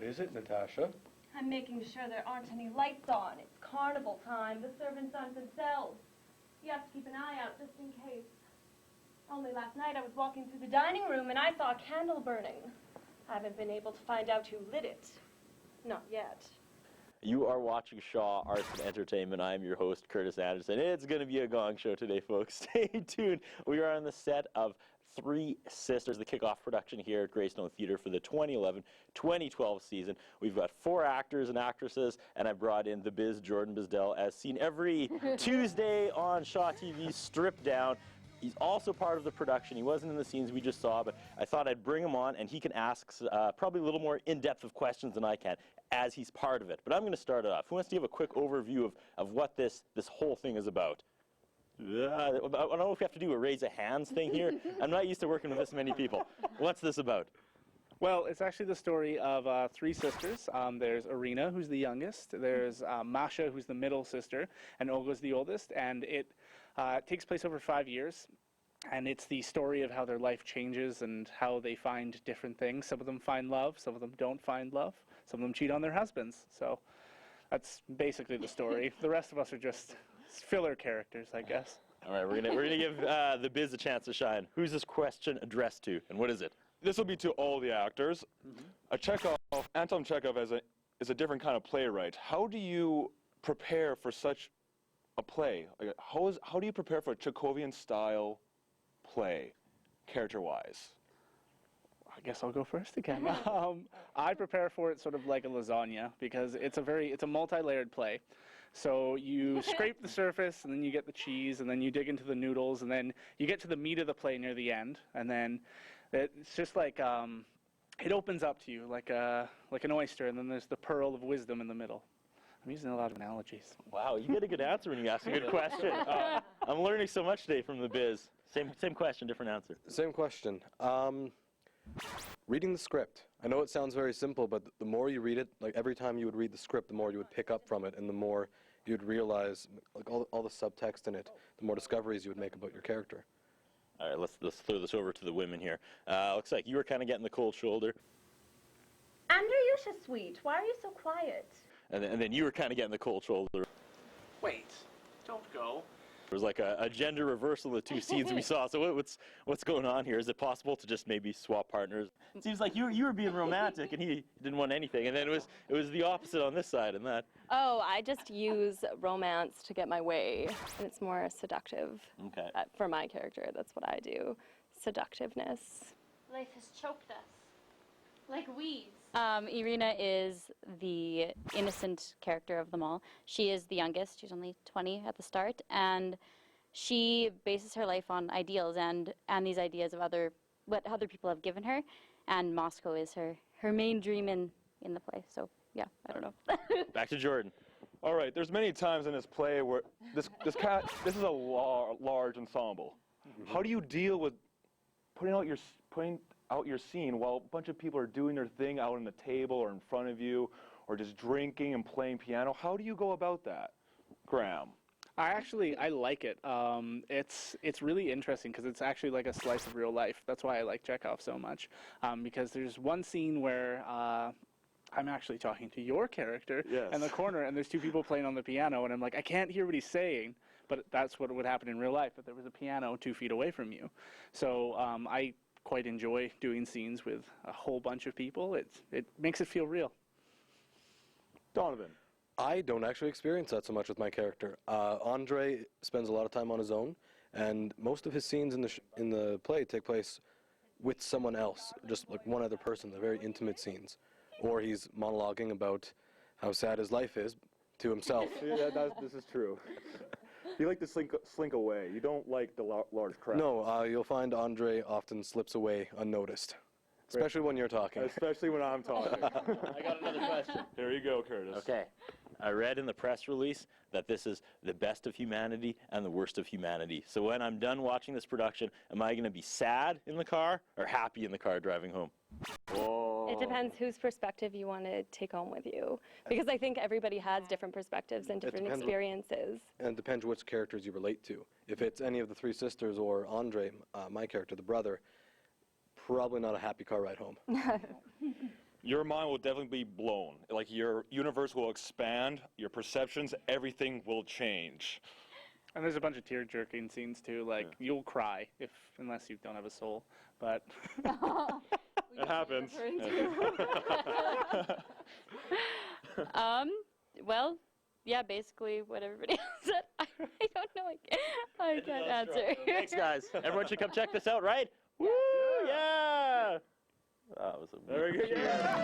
What is it, Natasha? I'm making sure there aren't any lights on. It's carnival time. The servants aren't themselves. You have to keep an eye out just in case. Only last night I was walking through the dining room and I saw a candle burning. I haven't been able to find out who lit it. Not yet. You are watching Shaw Arts and Entertainment. I'm your host, Curtis Anderson. It's going to be a gong show today, folks. Stay tuned. We are on the set of Three Sisters, the kickoff production here at Greystone Theatre for the 2011-2012 season. We've got 4 actors and actresses, and I brought in the Biz, Jordan Bzdel, as seen every Tuesday on Shaw TV, stripped down. He's also part of the production. He wasn't in the scenes we just saw, but I thought I'd bring him on, and he can ask probably a little more in-depth of questions than I can, as he's part of it. But I'm going to start it off. Who wants to give a quick overview of what this whole thing is about? I don't know if we have to do a raise of hands thing here. I'm not used to working with this many people. What's this about? Well, it's actually the story of 3 sisters. There's Irina, who's the youngest. There's Masha, who's the middle sister, and Olga's the oldest. And it takes place over 5 years. And it's the story of how their life changes and how they find different things. Some of them find love. Some of them don't find love. Some of them cheat on their husbands. So that's basically the story. The rest of us are just filler characters, I guess. All right, we're gonna give the Biz a chance to shine. Who's this question addressed to, and what is it? This will be to all the actors. Anton Chekhov is a different kind of playwright. How do you prepare for such a play? Like, how do you prepare for a Chekhovian style play, character-wise? I guess I'll go first again. I prepare for it sort of like a lasagna because it's a multi-layered play. So you scrape the surface, and then you get the cheese, and then you dig into the noodles, and then you get to the meat of the play near the end, and then it's just like it opens up to you like an oyster, and then there's the pearl of wisdom in the middle. I'm using a lot of analogies. Wow, you get a good answer when you ask a good question. I'm learning so much today from the Biz. Same question, different answer. Same question. Reading the script. I know it sounds very simple, but the more you read it, like every time you would read the script, the more you would pick up from it, and the more you'd realize, like all the subtext in it, the more discoveries you would make about your character. All right, let's throw this over to the women here. Looks like you were kind of getting the cold shoulder. Andreyusha, sweet, why are you so quiet? And then you were kind of getting the cold shoulder. Wait, don't go. There was like a gender reversal of the 2 scenes we saw. So what's going on here? Is it possible to just maybe swap partners? It seems like you were being romantic and he didn't want anything, and then it was the opposite on this side and that. Oh, I just use romance to get my way, and it's more seductive. Okay. For my character, that's what I do. Seductiveness. Life has choked us. Like weeds. Irina is the innocent character of them all. She is the youngest. She's only 20 at the start, and she bases her life on ideals and these ideas of what other people have given her, and Moscow is her main dream in the play. So yeah, I don't know. Back to Jordan. All right, there's many times in this play where this is a large ensemble. How do you deal with putting out your scene while a bunch of people are doing their thing out on the table or in front of you, or just drinking and playing piano? How do you go about that, Graham? I like it. It's really interesting because it's actually like a slice of real life. That's why I like Chekhov so much, because there's one scene where I'm actually talking to your character in the corner, and there's 2 people playing on the piano, and I'm like, I can't hear what he's saying, but that's what would happen in real life. But there was a piano 2 feet away from you, so I quite enjoy doing scenes with a whole bunch of people. It makes it feel real. Donovan. I don't actually experience that so much with my character. Andre spends a lot of time on his own, and most of his scenes in the play take place with someone else, just like one other person. They're very intimate scenes. Or he's monologuing about how sad his life is to himself. Yeah, this is true. You like to slink away. You don't like the large crowd. No, you'll find Andre often slips away unnoticed, especially when you're talking. Especially when I'm talking. I got another question. Here you go, Curtis. Okay. I read in the press release that this is the best of humanity and the worst of humanity. So when I'm done watching this production, am I going to be sad in the car or happy in the car driving home? Whoa. It depends whose perspective you want to take home with you, because I think everybody has different perspectives and different experiences. And it depends which characters you relate to. If it's any of the 3 sisters or Andre, my character, the brother, probably not a happy car ride home. Your mind will definitely be blown. Like your universe will expand, your perceptions, everything will change. And there's a bunch of tear-jerking scenes too. Like you'll cry unless you don't have a soul. But It happens. Well, yeah, basically what everybody else said. I don't know. I can't answer. Thanks, guys. Everyone should come check this out, right? Woo! Yeah! That was amazing. Very good. Yeah.